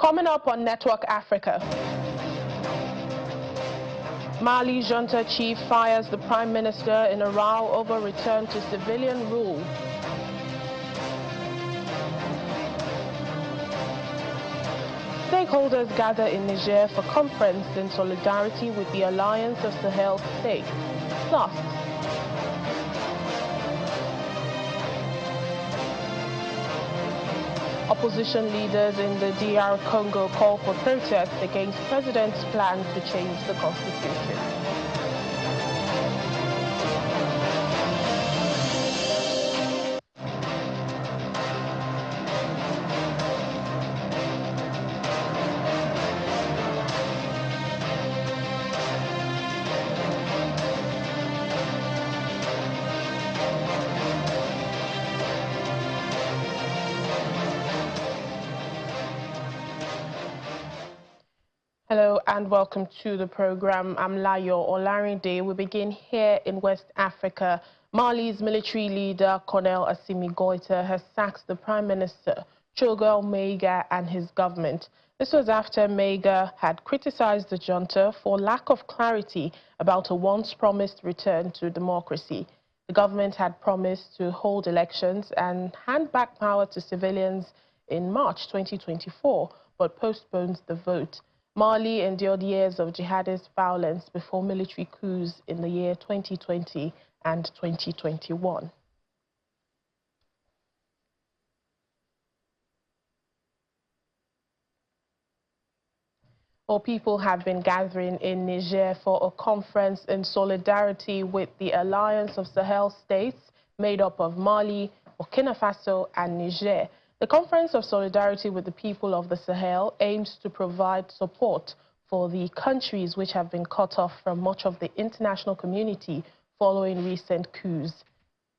Coming up on Network Africa, Mali junta chief fires the prime minister in a row over return to civilian rule. Stakeholders gather in Niger for conference in solidarity with the Alliance of Sahel states. Plus, opposition leaders in the DR Congo call for protests against president's plan to change the constitution. Hello and welcome to the program. I'm Layo Olarinde. We begin here in West Africa. Mali's military leader, Colonel Assimi Goïta, has sacked the Prime Minister, Choguel Maïga, and his government. This was after Maïga had criticized the junta for lack of clarity about a once-promised return to democracy. The government had promised to hold elections and hand back power to civilians in March 2024, but postponed the vote. Mali endured years of jihadist violence before military coups in the year 2020 and 2021. Well, people have been gathering in Niger for a conference in solidarity with the Alliance of Sahel states made up of Mali, Burkina Faso and Niger. The Conference of Solidarity with the People of the Sahel aims to provide support for the countries which have been cut off from much of the international community following recent coups.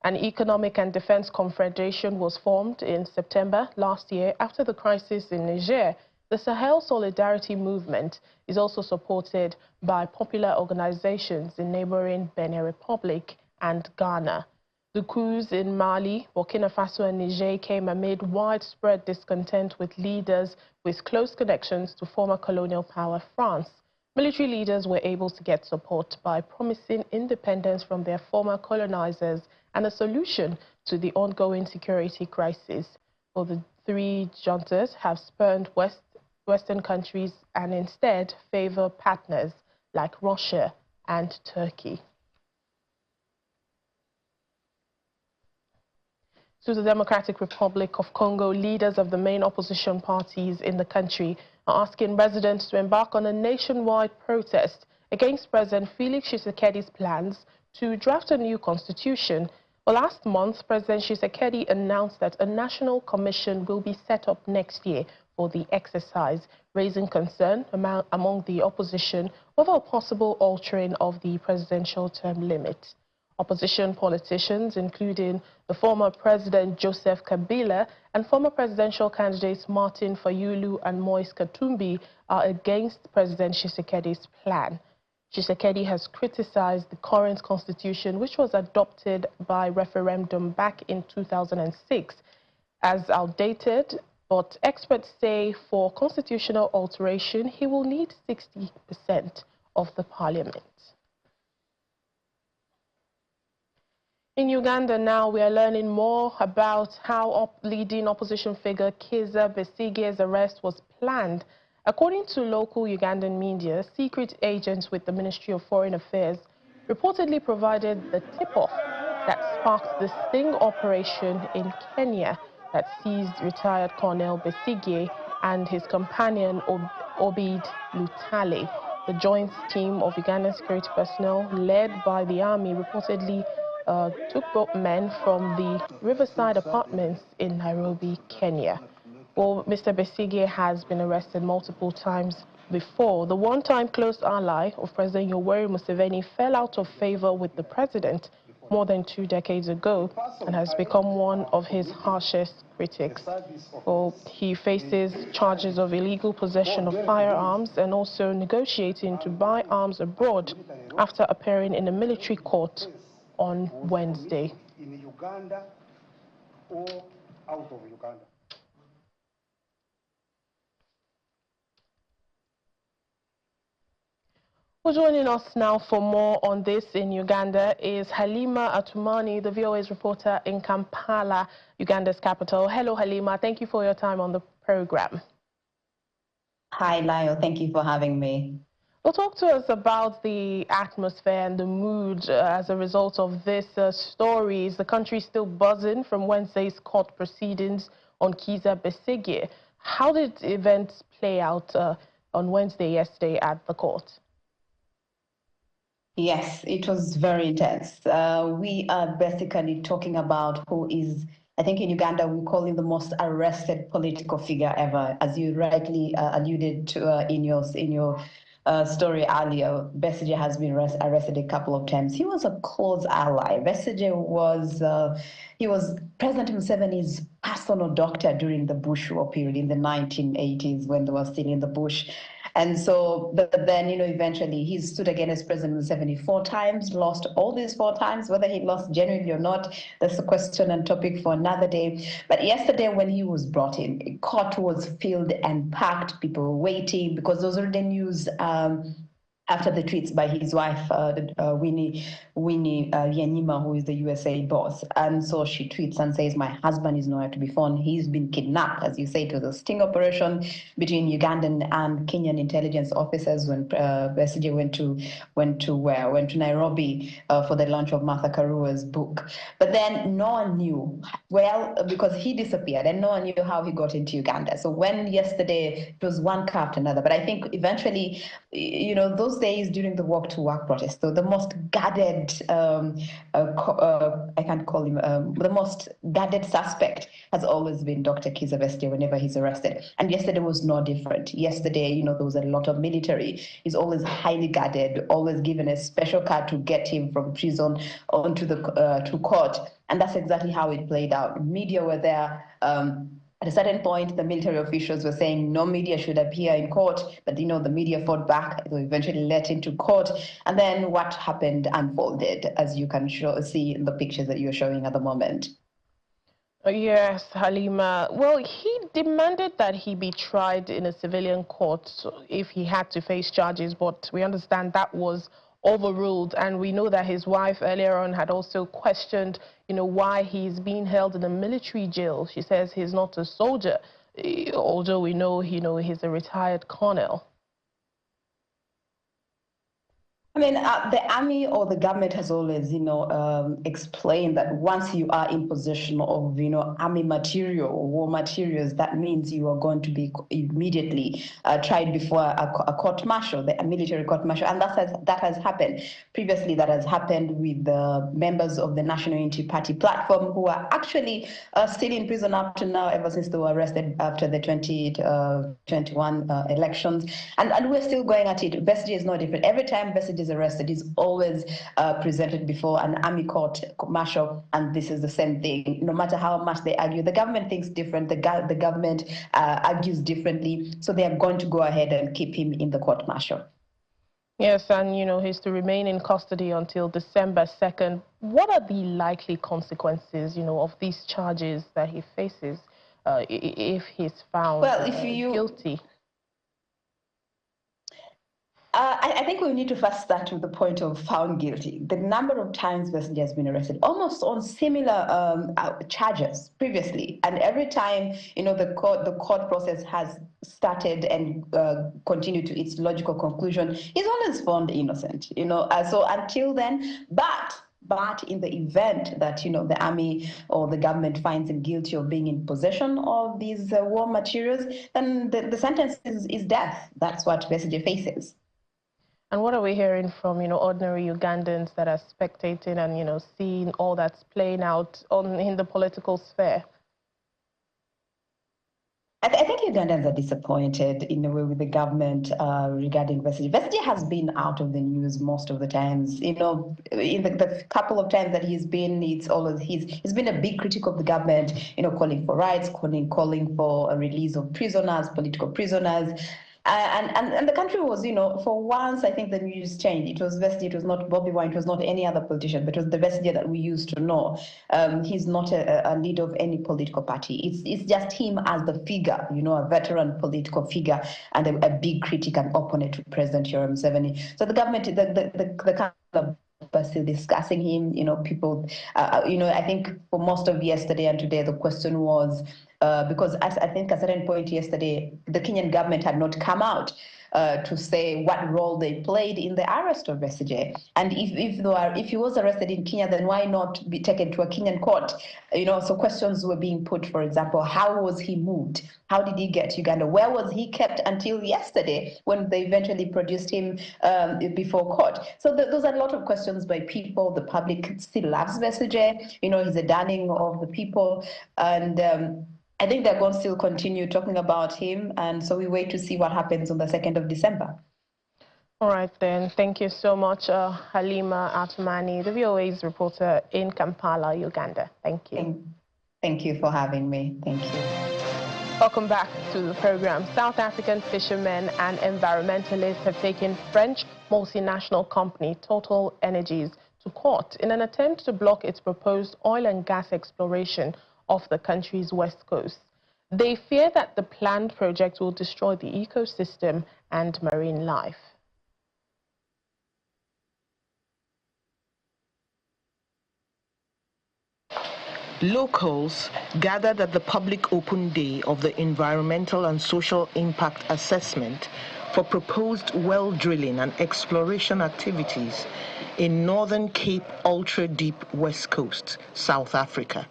An Economic and Defense Confederation was formed in September last year after the crisis in Niger. The Sahel Solidarity Movement is also supported by popular organizations in neighboring Benin Republic and Ghana. The coups in Mali, Burkina Faso and Niger came amid widespread discontent with leaders with close connections to former colonial power France. Military leaders were able to get support by promising independence from their former colonizers and a solution to the ongoing security crisis. Well, the three juntas have spurned Western countries and instead favor partners like Russia and Turkey. To the Democratic Republic of Congo, leaders of the main opposition parties in the country are asking residents to embark on a nationwide protest against President Felix Tshisekedi's plans to draft a new constitution. Well, last month, President Tshisekedi announced that a national commission will be set up next year for the exercise, raising concern among the opposition over a possible altering of the presidential term limit. Opposition politicians, including the former President Joseph Kabila and former presidential candidates Martin Fayulu and Moise Katumbi, are against President Tshisekedi's plan. Tshisekedi has criticized the current constitution, which was adopted by referendum back in 2006, as outdated, but experts say for constitutional alteration, he will need 60% of the parliament. In Uganda now, we are learning more about how leading opposition figure Kizza Besigye's arrest was planned. According to local Ugandan media, secret agents with the Ministry of Foreign Affairs reportedly provided the tip-off that sparked the sting operation in Kenya that seized retired Colonel Besigye and his companion Obid Lutale. The joint team of Ugandan security personnel led by the army reportedly took both men from the Riverside apartments in Nairobi, Kenya. Well, Mr. Besigye has been arrested multiple times before. The one-time close ally of President Yoweri Museveni fell out of favor with the president more than 2 decades ago and has become one of his harshest critics. Well, he faces charges of illegal possession of firearms and also negotiating to buy arms abroad after appearing in a military court on Wednesday. In Uganda or out of Uganda. Well, joining us now for more on this in Uganda is Halima Atumani, the VOA's reporter in Kampala, Uganda's capital. Hello, Halima. Thank you for your time on the program. Hi, Lyle. Thank you for having me. Well, talk to us about the atmosphere and the mood as a result of this story. Is the country still buzzing from Wednesday's court proceedings on Kizza Besigye? How did events play out on Wednesday yesterday at the court? Yes, it was very intense. We are basically talking about who is, I think in Uganda, we call him the most arrested political figure ever, as you rightly alluded to in your story earlier. Besigye has been arrested a couple of times. He was a close ally. Besigye was he was President Museveni's personal doctor during the Bush War period in the 1980s when they were still in the bush. And so, but then, eventually he stood against President Museveni 4 times, lost all these 4 times. Whether he lost genuinely or not, that's a question and topic for another day. But yesterday when he was brought in, court was filled and packed. People were waiting because those are the news after the tweets by his wife, Winnie Yanima, who is the USA boss. And so she tweets and says, "My husband is nowhere to be found. He's been kidnapped." As you say, it was a sting operation between Ugandan and Kenyan intelligence officers when Besigye went to Nairobi for the launch of Martha Karua's book. But then no one knew, well, because he disappeared and no one knew how he got into Uganda. So when yesterday, it was one car after another. But I think eventually, those days during the walk to work protest, so the most guarded, I can't call him, the most guarded suspect has always been Dr. Kizza Besigye whenever he's arrested. And yesterday was no different. Yesterday, there was a lot of military. He's always highly guarded, always given a special car to get him from prison onto the to court. And that's exactly how it played out. Media were there. At a certain point, the military officials were saying no media should appear in court, but the media fought back. They were eventually let into court, and then what happened unfolded, as you can see in the pictures that you're showing at the moment. Yes, Halima. Well, he demanded that he be tried in a civilian court if he had to face charges, but we understand that was overruled. And we know that his wife earlier on had also questioned, why he's being held in a military jail. She says he's not a soldier, although we know, he's a retired colonel. I mean, the army or the government has always, explained that once you are in possession of, army material or war materials, that means you are going to be immediately tried before a court-martial, the military court-martial, and that has happened. Previously, that has happened with the members of the National Unity Party platform who are actually still in prison up to now, ever since they were arrested after the 2021 elections, and we're still going at it. Besigye is no different. Every time Besigye is arrested, is always presented before an army court martial, and this is the same thing. No matter how much they argue, the government thinks different. The government argues differently, so they are going to go ahead and keep him in the court martial. Yes, and he's to remain in custody until December 2nd. What are the likely consequences, of these charges that he faces if he's found guilty? I think we need to first start with the point of found guilty. The number of times Besigye has been arrested, almost on similar charges previously, and every time the court process has started and continued to its logical conclusion, he's always found innocent. So until then, but in the event that the army or the government finds him guilty of being in possession of these war materials, then the sentence is death. That's what Besigye faces. And what are we hearing from, ordinary Ugandans that are spectating and, seeing all that's playing out in the political sphere? I think Ugandans are disappointed in a way with the government regarding Besigye. Besigye has been out of the news most of the times. In the couple of times that he's been, he's been a big critic of the government. Calling for rights, calling for a release of prisoners, political prisoners. And the country was, for once, I think the news changed. It was Besigye, it was not Bobby Wine, it was not any other politician, but it was the Besigye that we used to know. He's not a leader of any political party. It's just him as the figure, a veteran political figure and a big critic and opponent to President Yoweri Museveni. So the government, the kind of still discussing him, people, I think for most of yesterday and today, the question was, because I think at a certain point yesterday, the Kenyan government had not come out to say what role they played in the arrest of Besigye. And if he was arrested in Kenya, then why not be taken to a Kenyan court? So questions were being put, for example, how was he moved? How did he get to Uganda? Where was he kept until yesterday when they eventually produced him before court? So those are a lot of questions by people. The public still loves Besigye. He's a darling of the people. And I think they're going to still continue talking about him, and so we wait to see what happens on the 2nd of December. All right, then. Thank you so much, Halima Atumani, the VOA's reporter in Kampala, Uganda. Thank you. Thank you for having me. Thank you. Welcome back to the program. South African fishermen and environmentalists have taken French multinational company Total Energies to court in an attempt to block its proposed oil and gas exploration off the country's west coast. They fear that the planned project will destroy the ecosystem and marine life. Locals gathered at the public open day of the Environmental and Social Impact Assessment for proposed well drilling and exploration activities in Northern Cape ultra-deep West Coast, South Africa.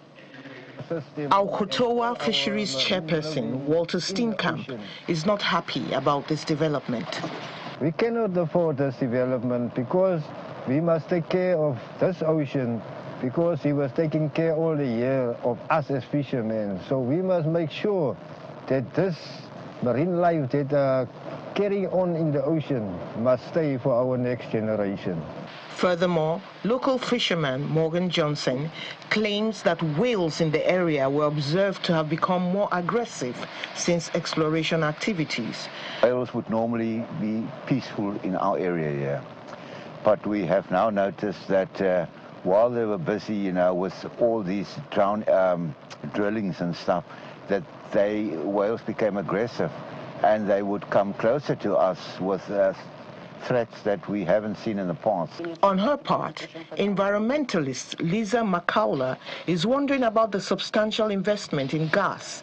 Alcotoa Fisheries Chairperson Walter Steenkamp is not happy about this development. We cannot afford this development because we must take care of this ocean, because he was taking care all the year of us as fishermen. So we must make sure that this marine life that are carrying on in the ocean must stay for our next generation. Furthermore, local fisherman Morgan Johnson claims that whales in the area were observed to have become more aggressive since exploration activities. Whales would normally be peaceful in our area here, but we have now noticed that while they were busy, with all these drillings and stuff, that whales became aggressive, and they would come closer to us with threats that we haven't seen in the past. On her part, environmentalist Lisa Makaula is wondering about the substantial investment in gas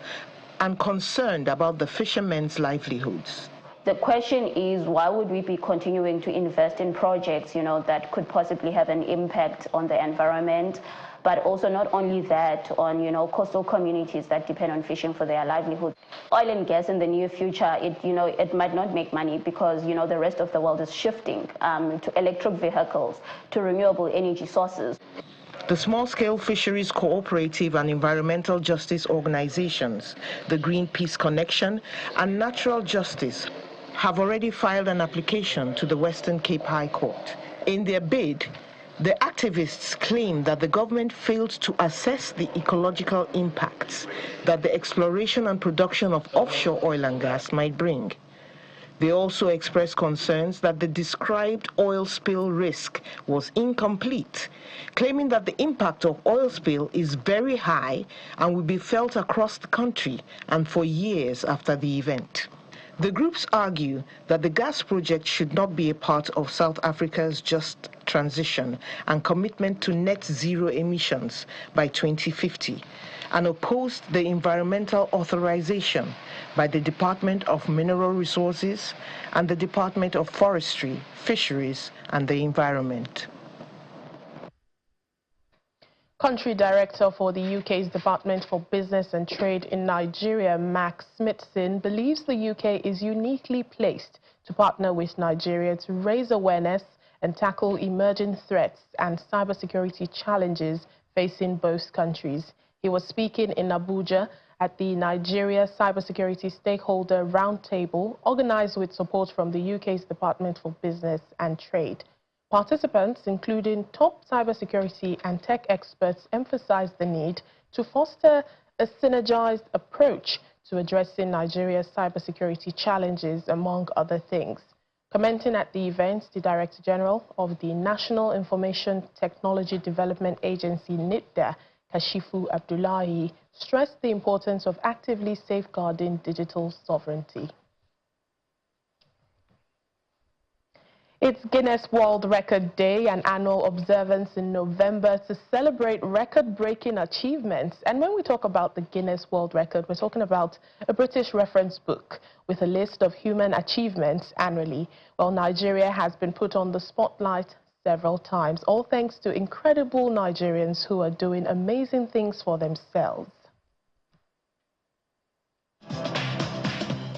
and concerned about the fishermen's livelihoods. The question is, why would we be continuing to invest in projects, that could possibly have an impact on the environment, but also not only that, on, coastal communities that depend on fishing for their livelihood. Oil and gas in the near future, it might not make money because, the rest of the world is shifting to electric vehicles, to renewable energy sources. The small-scale fisheries cooperative and environmental justice organizations, the Greenpeace Connection and Natural Justice, have already filed an application to the Western Cape High Court. In their bid, the activists claim that the government failed to assess the ecological impacts that the exploration and production of offshore oil and gas might bring. They also express concerns that the described oil spill risk was incomplete, claiming that the impact of oil spill is very high and will be felt across the country and for years after the event. The groups argue that the gas project should not be a part of South Africa's just transition and commitment to net zero emissions by 2050, and opposed the environmental authorization by the Department of Mineral Resources and the Department of Forestry, Fisheries and the Environment. Country Director for the UK's Department for Business and Trade in Nigeria, Max Smithson, believes the UK is uniquely placed to partner with Nigeria to raise awareness and tackle emerging threats and cybersecurity challenges facing both countries. He was speaking in Abuja at the Nigeria Cybersecurity Stakeholder Roundtable, organized with support from the UK's Department for Business and Trade. Participants, including top cybersecurity and tech experts, emphasized the need to foster a synergized approach to addressing Nigeria's cybersecurity challenges, among other things. Commenting at the event, the Director General of the National Information Technology Development Agency, NITDA, Kashifu Abdullahi, stressed the importance of actively safeguarding digital sovereignty. It's Guinness World Record Day, an annual observance in November to celebrate record-breaking achievements. And when we talk about the Guinness World Record, we're talking about a British reference book with a list of human achievements annually. Well, Nigeria has been put on the spotlight several times, all thanks to incredible Nigerians who are doing amazing things for themselves.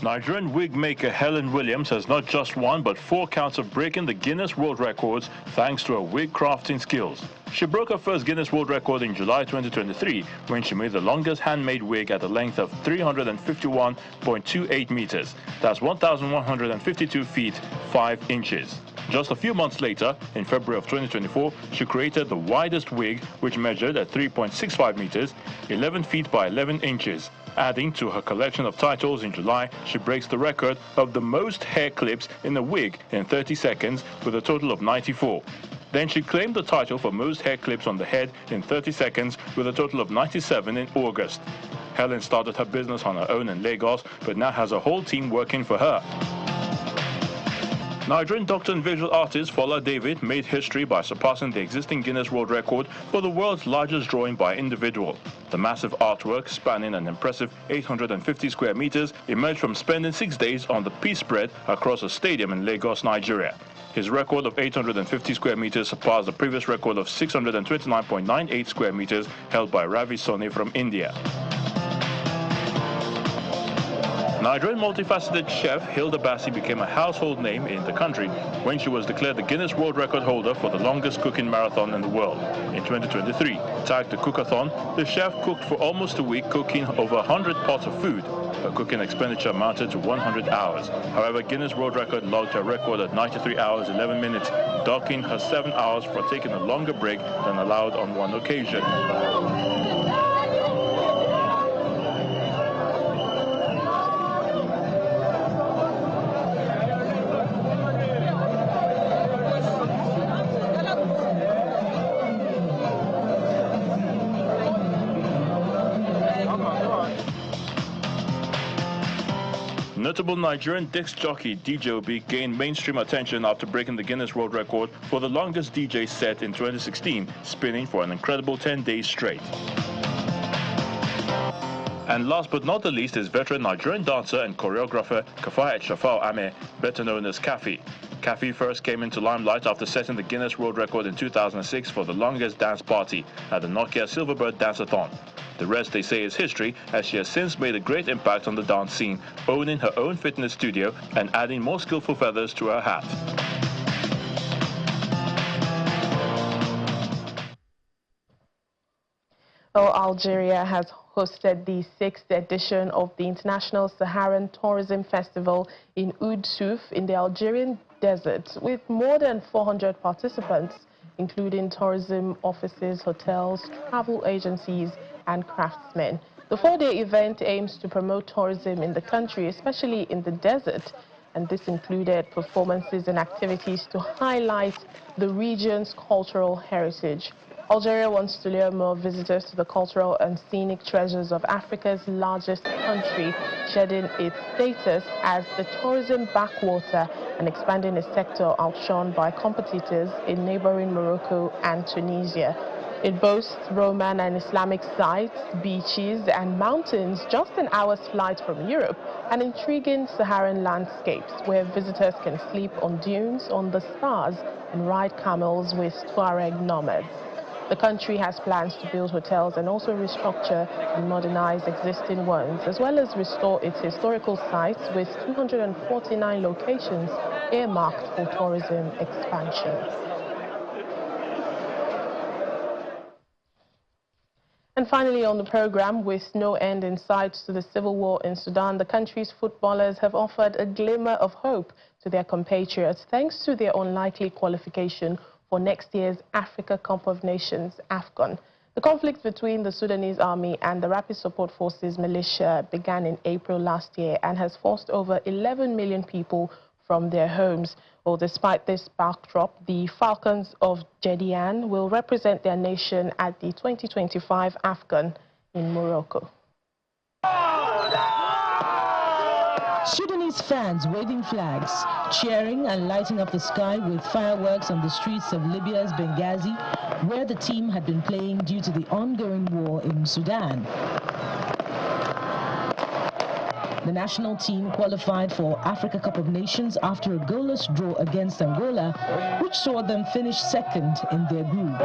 Nigerian wig maker Helen Williams has not just one but 4 counts of breaking the Guinness World Records thanks to her wig crafting skills. She broke her first Guinness World Record in July 2023 when she made the longest handmade wig at a length of 351.28 meters. That's 1,152 feet 5 inches. Just a few months later, in February of 2024, she created the widest wig, which measured at 3.65 meters, 11 feet by 11 inches. Adding to her collection of titles in July, she breaks the record of the most hair clips in a wig in 30 seconds with a total of 94. Then she claimed the title for most hair clips on the head in 30 seconds with a total of 97 in August. Helen started her business on her own in Lagos, but now has a whole team working for her. Nigerian doctor and visual artist Fola David made history by surpassing the existing Guinness World Record for the world's largest drawing by individual. The massive artwork, spanning an impressive 850 square meters, emerged from spending 6 days on the peace spread across a stadium in Lagos, Nigeria. His record of 850 square meters surpassed the previous record of 629.98 square meters held by Ravi Soni from India. Nigerian multifaceted chef Hilda Bassi became a household name in the country when she was declared the Guinness World Record holder for the longest cooking marathon in the world. In 2023, tagged the Cookathon, the chef cooked for almost a week, cooking over 100 pots of food. Her cooking expenditure amounted to 100 hours. However, Guinness World Record logged her record at 93 hours 11 minutes, docking her 7 hours for taking a longer break than allowed on one occasion. Notable Nigerian disc jockey DJ Obi gained mainstream attention after breaking the Guinness World Record for the longest DJ set in 2016, spinning for an incredible 10 days straight. And last but not the least is veteran Nigerian dancer and choreographer Kafayat Shafau Ame, better known as Kafi. Kafi first came into limelight after setting the Guinness World Record in 2006 for the longest dance party at the Nokia Silverbird Dance-a-thon. The rest, they say, is history, as she has since made a great impact on the dance scene, owning her own fitness studio and adding more skillful feathers to her hat. Well, Algeria has hosted the 6th edition of the International Saharan Tourism Festival in Oud Souf in the Algerian desert, with more than 400 participants, including tourism offices, hotels, travel agencies, and craftsmen. The 4-day event aims to promote tourism in the country, especially in the desert, and this included performances and activities to highlight the region's cultural heritage. Algeria wants to lure more visitors to the cultural and scenic treasures of Africa's largest country, shedding its status as the tourism backwater and expanding its sector outshone by competitors in neighboring Morocco and Tunisia. It boasts Roman and Islamic sites, beaches and mountains just an hour's flight from Europe, and intriguing Saharan landscapes where visitors can sleep on dunes on the stars and ride camels with Tuareg nomads. The country has plans to build hotels and also restructure and modernize existing ones, as well as restore its historical sites with 249 locations earmarked for tourism expansion. And finally on the program, with no end in sight to the civil war in Sudan, the country's footballers have offered a glimmer of hope to their compatriots thanks to their unlikely qualification for next year's Africa Cup of Nations, AFCON. The conflict between the Sudanese army and the Rapid Support Forces militia began in April last year and has forced over 11 million people from their homes. Well, despite this backdrop, the Falcons of Jedian will represent their nation at the 2025 AFCON in Morocco. Sudanese fans waving flags, cheering and lighting up the sky with fireworks on the streets of Libya's Benghazi, where the team had been playing due to the ongoing war in Sudan. The national team qualified for Africa Cup of Nations after a goalless draw against Angola, which saw them finish second in their group.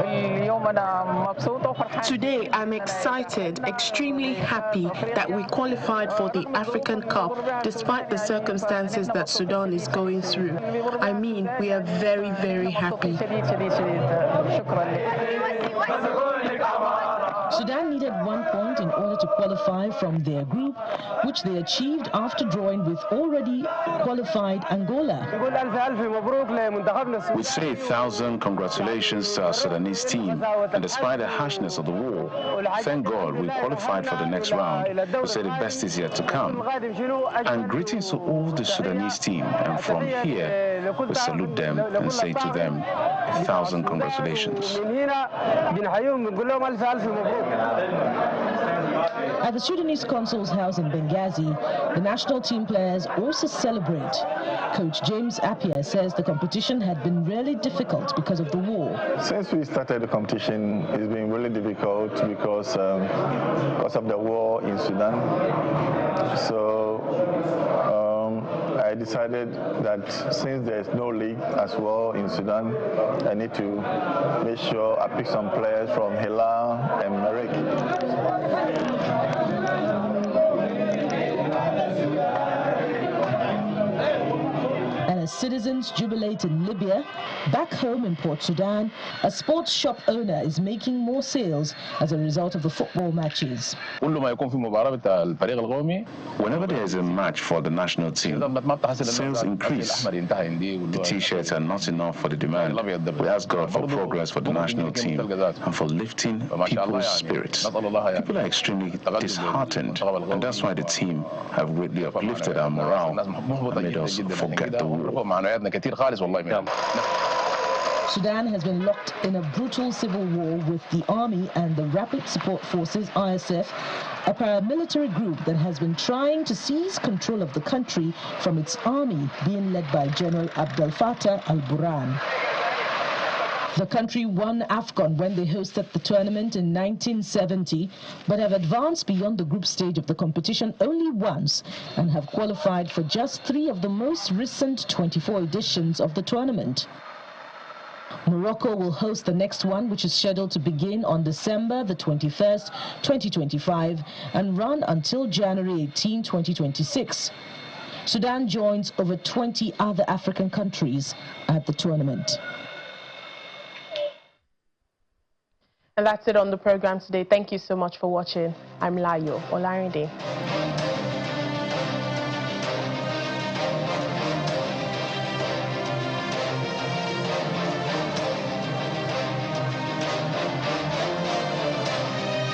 Today, I'm excited, extremely happy that we qualified for the African Cup despite the circumstances that Sudan is going through. I mean, we are very, very happy. Sudan needed 1 point in order to qualify from their group, which they achieved after drawing with already qualified Angola. We say 1,000 congratulations to our Sudanese team, and despite the harshness of the war, thank God we qualified for the next round. We say the best is yet to come. And greetings to all the Sudanese team, and from here we salute them and say to them 1,000 congratulations. At the Sudanese consul's house in Benghazi, the national team players also celebrate. Coach James Appiah says the competition had been really difficult because of the war. Since we started the competition, it's been really difficult because of the war in Sudan. So I decided that since there's no league as well in Sudan, I need to make sure I pick some players from Hilal and Merrick. And as citizens jubilate in Libya, back home in Port Sudan, a sports shop owner is making more sales as a result of the football matches. Whenever there is a match for the national team, sales increase. The T-shirts are not enough for the demand. We ask God for progress for the national team and for lifting people's spirits. People are extremely disheartened, and that's why the team have greatly uplifted our morale and made us forget the war. Sudan has been locked in a brutal civil war with the army and the Rapid Support Forces, RSF, a paramilitary group that has been trying to seize control of the country from its army being led by General Abdel Fattah al-Burhan. The country won AFCON when they hosted the tournament in 1970, but have advanced beyond the group stage of the competition only once and have qualified for just 3 of the most recent 24 editions of the tournament. Morocco will host the next one, which is scheduled to begin on December the 21st, 2025, and run until January 18, 2026. Sudan joins over 20 other African countries at the tournament. And that's it on the program today. Thank you so much for watching. I'm Layo Olarinde.